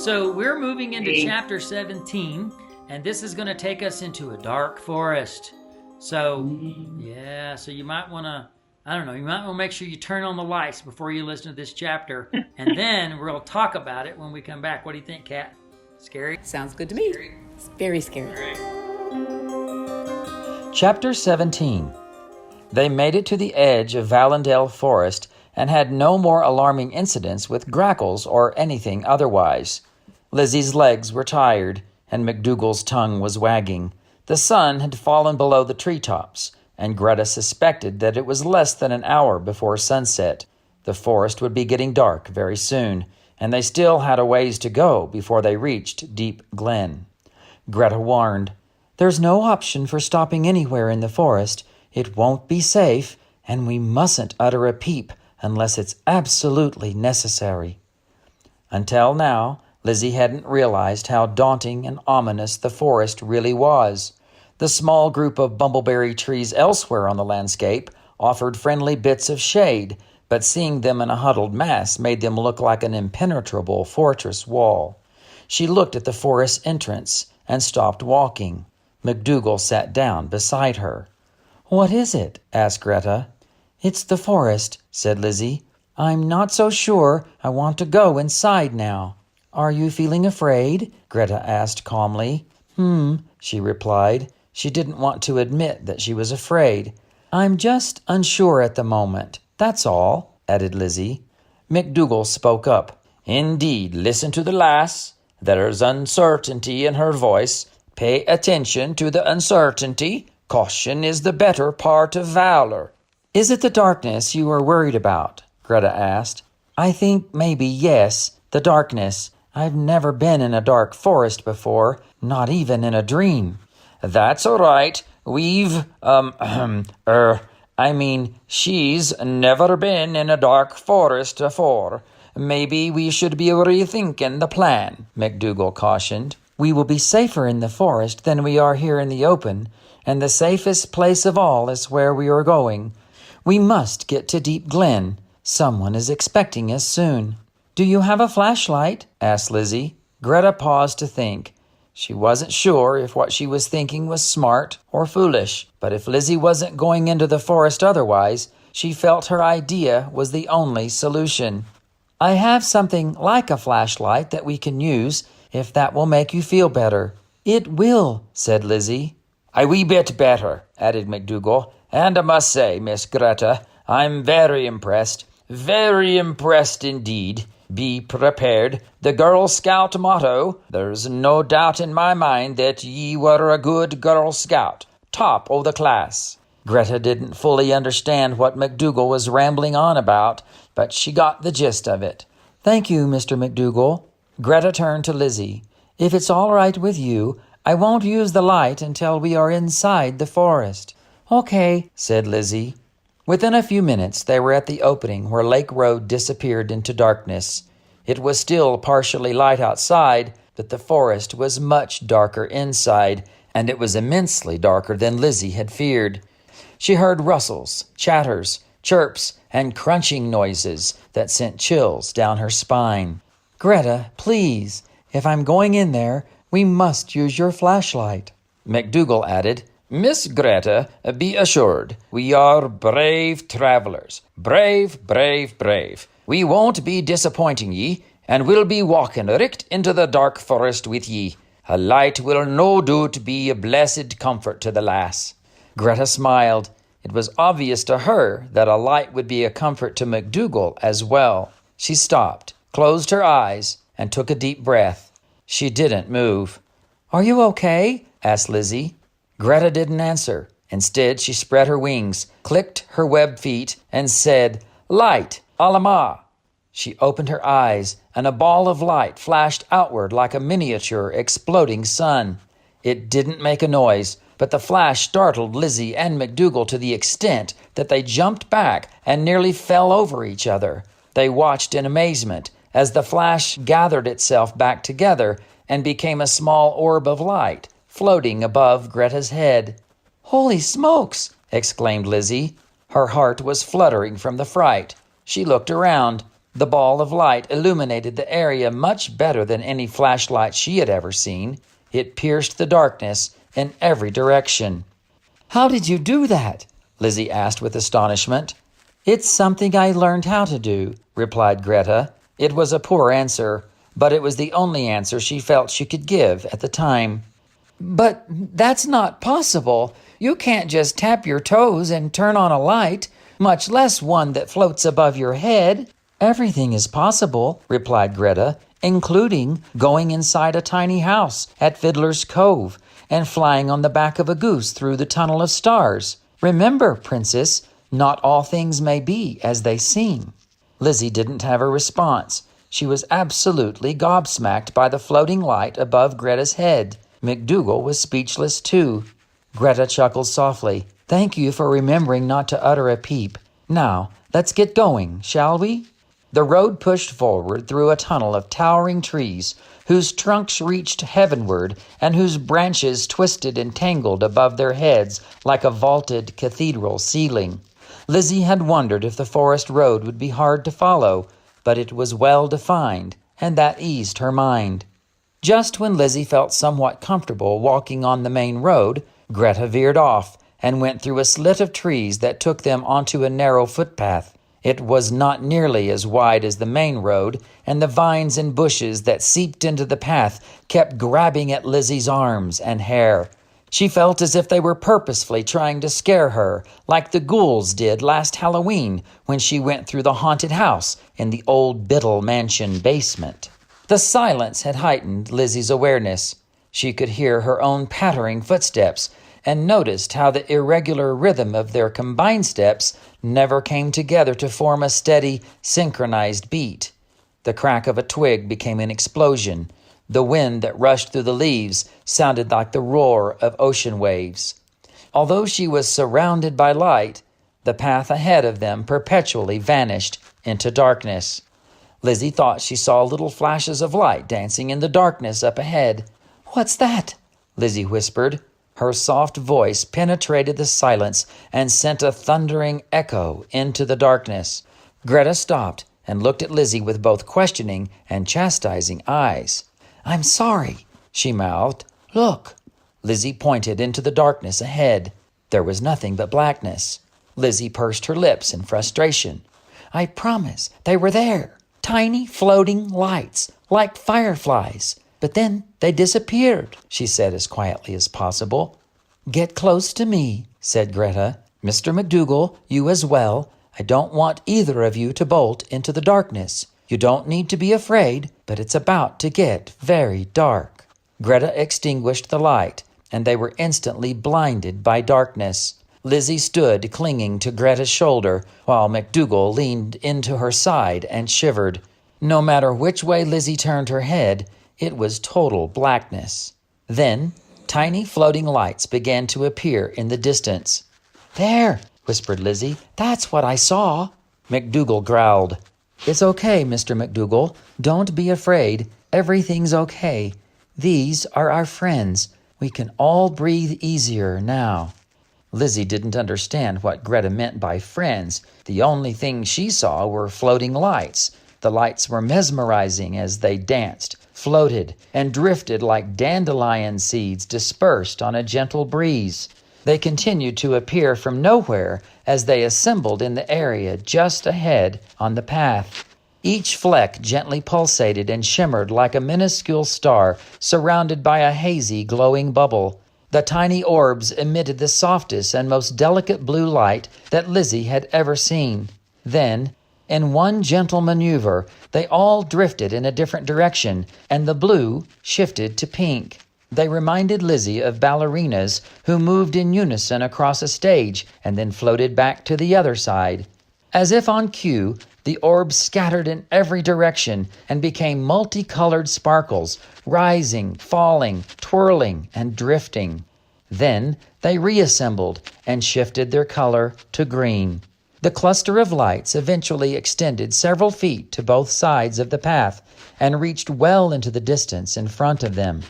So we're moving into chapter 17, and this is going to take us into a dark forest. So, so you might want to, you might want to make sure you turn on the lights before you listen to this chapter, and then we'll talk about it when we come back. What do you think, Kat? Scary? Sounds good to me. Scary? It's very scary. Right. Chapter 17. They made it to the edge of Valendale Forest and had no more alarming incidents with grackles or anything otherwise. Lizzy's legs were tired, and McDougall's tongue was wagging. The sun had fallen below the treetops, and Gretta suspected that it was less than an hour before sunset. The forest would be getting dark very soon, and they still had a ways to go before they reached Deep Glen. Gretta warned, "There's no option for stopping anywhere in the forest. It won't be safe, and we mustn't utter a peep unless it's absolutely necessary." Until now, Lizzy hadn't realized how daunting and ominous the forest really was. The small group of bumbleberry trees elsewhere on the landscape offered friendly bits of shade, but seeing them in a huddled mass made them look like an impenetrable fortress wall. She looked at the forest entrance and stopped walking. McDoogle sat down beside her. "What is it?" asked Gretta. "It's the forest," said Lizzy. "I'm not so sure I want to go inside now." "Are you feeling afraid?" Gretta asked calmly. She replied. She didn't want to admit that she was afraid. "I'm just unsure at the moment, that's all," added Lizzy. McDoogle spoke up. "Indeed, listen to the lass. There's uncertainty in her voice. Pay attention to the uncertainty. Caution is the better part of valor." "Is it the darkness you are worried about?" Gretta asked. "I think maybe yes, the darkness. I've never been in a dark forest before, not even in a dream." "That's all right. She's never been in a dark forest afore. Maybe we should be rethinking the plan," McDoogle cautioned. "We will be safer in the forest than we are here in the open, and the safest place of all is where we are going. We must get to Deep Glen. Someone is expecting us soon." "Do you have a flashlight?" asked Lizzy. Gretta paused to think. She wasn't sure if what she was thinking was smart or foolish, but if Lizzy wasn't going into the forest otherwise, she felt her idea was the only solution. "I have something like a flashlight that we can use, if that will make you feel better." "It will," said Lizzy. "A wee bit better," added McDoogle. "And I must say, Miss Gretta, I'm very impressed indeed. Be prepared. The Girl Scout motto. There's no doubt in my mind that ye were a good Girl Scout. Top o' the class." Gretta didn't fully understand what McDoogle was rambling on about, but she got the gist of it. "Thank you, Mr. McDoogle." Gretta turned to Lizzy. "If it's all right with you, I won't use the light until we are inside the forest." "Okay," said Lizzy. Within a few minutes, they were at the opening where Lake Road disappeared into darkness. It was still partially light outside, but the forest was much darker inside, and it was immensely darker than Lizzy had feared. She heard rustles, chatters, chirps, and crunching noises that sent chills down her spine. "Gretta, please, if I'm going in there, we must use your flashlight." McDoogle added, "Miss Gretta, be assured, we are brave travelers. Brave, brave, brave. We won't be disappointing ye, and we'll be walking richt into the dark forest with ye. A light will no doubt be a blessed comfort to the lass." Gretta smiled. It was obvious to her that a light would be a comfort to McDoogle as well. She stopped, closed her eyes, and took a deep breath. She didn't move. "Are you okay?" asked Lizzy. Gretta didn't answer. Instead, she spread her wings, clicked her webbed feet, and said, "Light, Alama." She opened her eyes, and a ball of light flashed outward like a miniature exploding sun. It didn't make a noise, but the flash startled Lizzy and McDoogle to the extent that they jumped back and nearly fell over each other. They watched in amazement as the flash gathered itself back together and became a small orb of light floating above Gretta's head. "Holy smokes!" exclaimed Lizzy. Her heart was fluttering from the fright. She looked around. The ball of light illuminated the area much better than any flashlight she had ever seen. It pierced the darkness in every direction. "How did you do that?" Lizzy asked with astonishment. "It's something I learned how to do," replied Gretta. It was a poor answer, but it was the only answer she felt she could give at the time. "But that's not possible. You can't just tap your toes and turn on a light, much less one that floats above your head." "Everything is possible," replied Gretta, "including going inside a tiny house at Fiddler's Cove and flying on the back of a goose through the tunnel of stars. Remember, Princess, not all things may be as they seem." Lizzy didn't have a response. She was absolutely gobsmacked by the floating light above Gretta's head. McDoogle was speechless too. Gretta chuckled softly. "Thank you for remembering not to utter a peep. Now, let's get going, shall we?" The road pushed forward through a tunnel of towering trees, whose trunks reached heavenward and whose branches twisted and tangled above their heads like a vaulted cathedral ceiling. Lizzy had wondered if the forest road would be hard to follow, but it was well defined, and that eased her mind. Just when Lizzy felt somewhat comfortable walking on the main road, Gretta veered off and went through a slit of trees that took them onto a narrow footpath. It was not nearly as wide as the main road, and the vines and bushes that seeped into the path kept grabbing at Lizzy's arms and hair. She felt as if they were purposefully trying to scare her, like the ghouls did last Halloween when she went through the haunted house in the old Biddle mansion basement. The silence had heightened Lizzy's awareness. She could hear her own pattering footsteps and noticed how the irregular rhythm of their combined steps never came together to form a steady, synchronized beat. The crack of a twig became an explosion. The wind that rushed through the leaves sounded like the roar of ocean waves. Although she was surrounded by light, the path ahead of them perpetually vanished into darkness. Lizzy thought she saw little flashes of light dancing in the darkness up ahead. "What's that?" Lizzy whispered. Her soft voice penetrated the silence and sent a thundering echo into the darkness. Gretta stopped and looked at Lizzy with both questioning and chastising eyes. "I'm sorry," she mouthed. "Look." Lizzy pointed into the darkness ahead. There was nothing but blackness. Lizzy pursed her lips in frustration. "I promise they were there. Tiny floating lights, like fireflies. But then they disappeared," she said as quietly as possible. "Get close to me," said Gretta. "Mr. McDoogle, you as well. I don't want either of you to bolt into the darkness. You don't need to be afraid, but it's about to get very dark." Gretta extinguished the light, and they were instantly blinded by darkness. Lizzy stood clinging to Gretta's shoulder, while McDoogle leaned into her side and shivered. No matter which way Lizzy turned her head, it was total blackness. Then, tiny floating lights began to appear in the distance. "There," whispered Lizzy. "That's what I saw." McDoogle growled. "It's okay, Mr. McDoogle. Don't be afraid. Everything's okay. These are our friends. We can all breathe easier now." Lizzy didn't understand what Gretta meant by friends. The only thing she saw were floating lights. The lights were mesmerizing as they danced, floated, and drifted like dandelion seeds dispersed on a gentle breeze. They continued to appear from nowhere as they assembled in the area just ahead on the path. Each fleck gently pulsated and shimmered like a minuscule star surrounded by a hazy, glowing bubble. The tiny orbs emitted the softest and most delicate blue light that Lizzy had ever seen. Then, in one gentle maneuver, they all drifted in a different direction, and the blue shifted to pink. They reminded Lizzy of ballerinas who moved in unison across a stage and then floated back to the other side. As if on cue, the orbs scattered in every direction and became multicolored sparkles, rising, falling, twirling, and drifting. Then they reassembled and shifted their color to green. The cluster of lights eventually extended several feet to both sides of the path and reached well into the distance in front of them.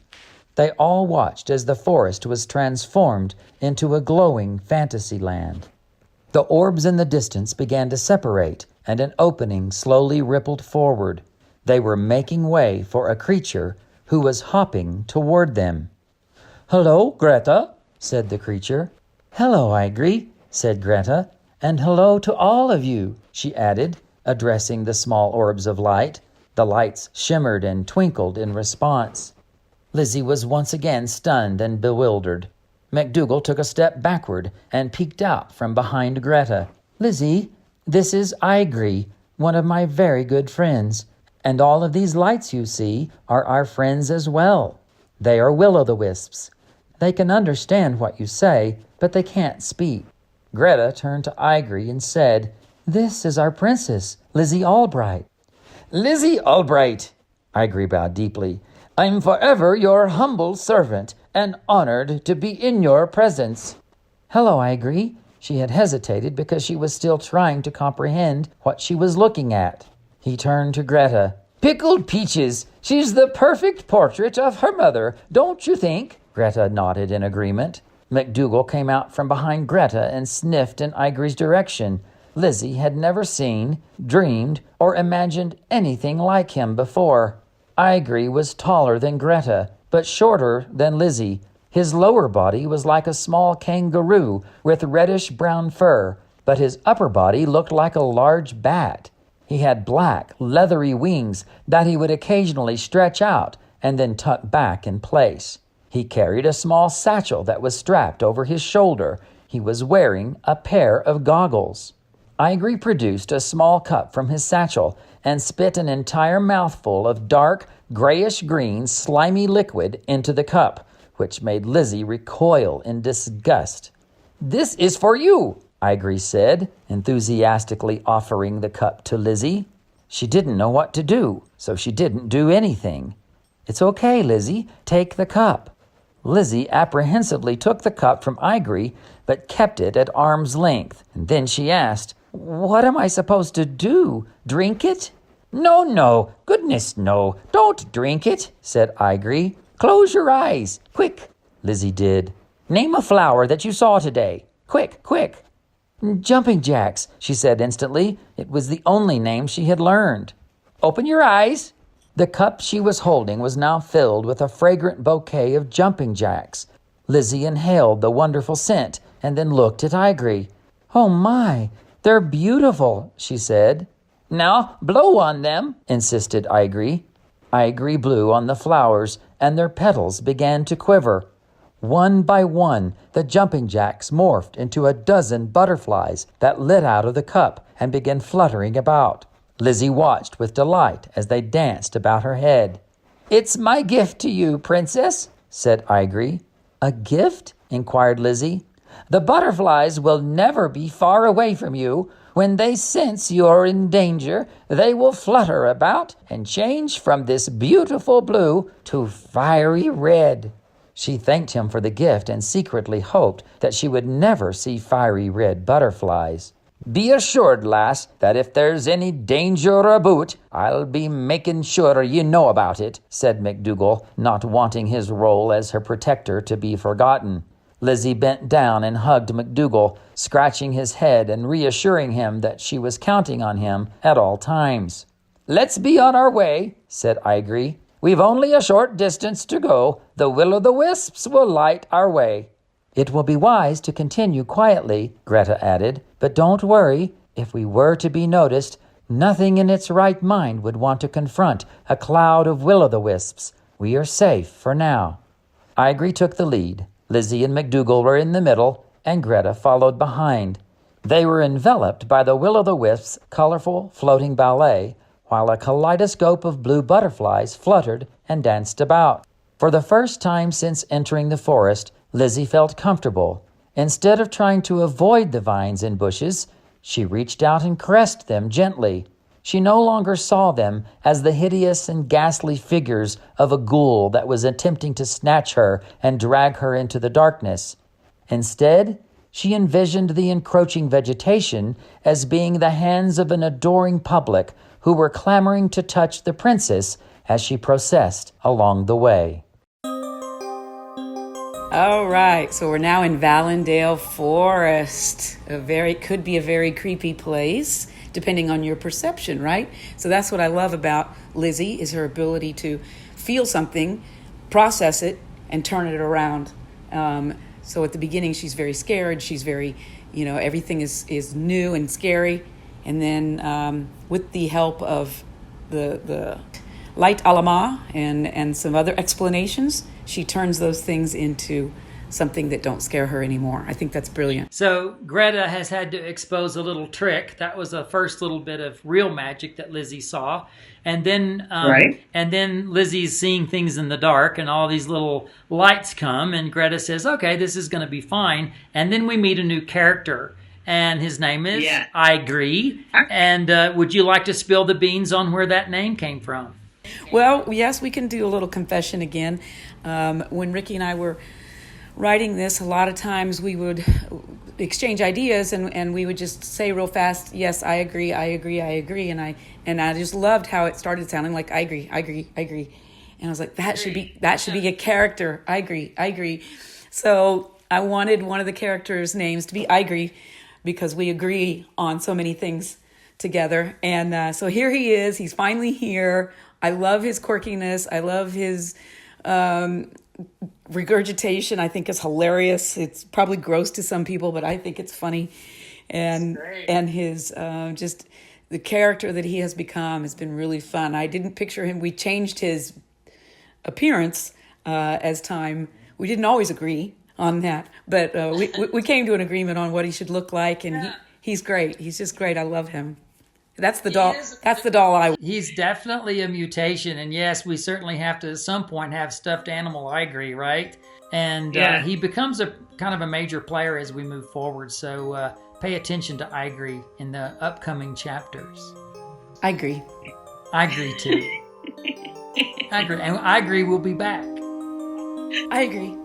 They all watched as the forest was transformed into a glowing fantasy land. The orbs in the distance began to separate and an opening slowly rippled forward. They were making way for a creature who was hopping toward them. "Hello, Gretta," said the creature. "Hello, Igri," said Gretta. "And hello to all of you," she added, addressing the small orbs of light. The lights shimmered and twinkled in response. Lizzy was once again stunned and bewildered. McDoogle took a step backward and peeked out from behind Gretta. "Lizzy, this is Igri, one of my very good friends. And all of these lights you see are our friends as well. They are will-o'-the-wisps. They can understand what you say, but they can't speak." Gretta turned to Igri and said, "This is our princess, Lizzy Albright." "Lizzy Albright," Igri bowed deeply, "I'm forever your humble servant and honored to be in your presence." "Hello, Igri." She had hesitated because she was still trying to comprehend what she was looking at. He turned to Gretta. "Pickled peaches. She's the perfect portrait of her mother, don't you think?" Gretta nodded in agreement. McDoogle came out from behind Gretta and sniffed in Igri's direction. Lizzy had never seen, dreamed, or imagined anything like him before. Igri was taller than Gretta, but shorter than Lizzy. His lower body was like a small kangaroo with reddish-brown fur, but his upper body looked like a large bat. He had black, leathery wings that he would occasionally stretch out and then tuck back in place. He carried a small satchel that was strapped over his shoulder. He was wearing a pair of goggles. Igri produced a small cup from his satchel and spit an entire mouthful of dark, grayish-green, slimy liquid into the cup, which made Lizzy recoil in disgust. "This is for you," Igri said, enthusiastically offering the cup to Lizzy. She didn't know what to do, so she didn't do anything. "It's okay, Lizzy. Take the cup." Lizzy apprehensively took the cup from Igri, but kept it at arm's length. And then she asked, "What am I supposed to do? Drink it?" No, goodness no, don't drink it," said Igri. "Close your eyes, quick." Lizzy did. "Name a flower that you saw today. Quick. "Jumping jacks," she said instantly. It was the only name she had learned. "Open your eyes." The cup she was holding was now filled with a fragrant bouquet of jumping jacks. Lizzy inhaled the wonderful scent and then looked at Igri. "Oh my, they're beautiful," she said. "Now blow on them," insisted Igri. Igri blew on the flowers, and their petals began to quiver. One by one, the jumping jacks morphed into a dozen butterflies that lit out of the cup and began fluttering about. Lizzy watched with delight as they danced about her head. "It's my gift to you, princess," said Igri. "A gift?" inquired Lizzy. "The butterflies will never be far away from you. When they sense you're in danger, they will flutter about and change from this beautiful blue to fiery red." She thanked him for the gift and secretly hoped that she would never see fiery red butterflies. "Be assured, lass, that if there's any danger aboot, I'll be making sure you know about it," said McDoogle, not wanting his role as her protector to be forgotten. Lizzy bent down and hugged McDoogle, scratching his head and reassuring him that she was counting on him at all times. "Let's be on our way," said Igri. "We've only a short distance to go. The will-o'-the-wisps will light our way." "It will be wise to continue quietly," Gretta added. "But don't worry. If we were to be noticed, nothing in its right mind would want to confront a cloud of will-o'-the-wisps. We are safe for now." Igri took the lead. Lizzy and McDoogle were in the middle, and Gretta followed behind. They were enveloped by the will-o'-the-wisps' colorful floating ballet, while a kaleidoscope of blue butterflies fluttered and danced about. For the first time since entering the forest, Lizzy felt comfortable. Instead of trying to avoid the vines and bushes, she reached out and caressed them gently. She no longer saw them as the hideous and ghastly figures of a ghoul that was attempting to snatch her and drag her into the darkness. Instead, she envisioned the encroaching vegetation as being the hands of an adoring public who were clamoring to touch the princess as she processed along the way. All right, so we're now in Valendale Forest. Could be a very creepy place. depending on your perception, right? So that's what I love about Lizzy, is her ability to feel something, process it, and turn it around. So at the beginning, she's very scared. She's very, everything is new and scary. And then with the help of the light alama and some other explanations, she turns those things into something that don't scare her anymore. I think that's brilliant. So Greta has had to expose a little trick. That was the first little bit of real magic that Lizzy saw. And then and then Lizzie's seeing things in the dark, and all these little lights come, and Greta says, okay, this is going to be fine. And then we meet a new character, and his name is I Agree. And would you like to spill the beans on where that name came from? Well, yes, we can do a little confession again. When Ricky and I were writing this, a lot of times we would exchange ideas, and we would just say real fast, yes, I agree, I agree, I agree. And I just loved how it started sounding like I agree, I agree, I agree. And I was like, that should be a character. I agree, I agree. So I wanted one of the characters' names to be I Agree, because we agree on so many things together. And so here he is. He's finally here. I love his quirkiness. I love his regurgitation. I think is hilarious. It's probably gross to some people, but I think it's funny. And his just the character that he has become has been really fun. I didn't picture him. We changed his appearance as time. We didn't always agree on that, but we came to an agreement on what he should look like, and he's great. He's just great. I love him. That's the doll. That's the doll He's definitely a mutation, and yes, we certainly have to at some point have stuffed animal. I agree, right? And he becomes a kind of a major player as we move forward. So pay attention to I Agree in the upcoming chapters. I agree. I agree too. I agree, and I agree. We'll be back. I agree.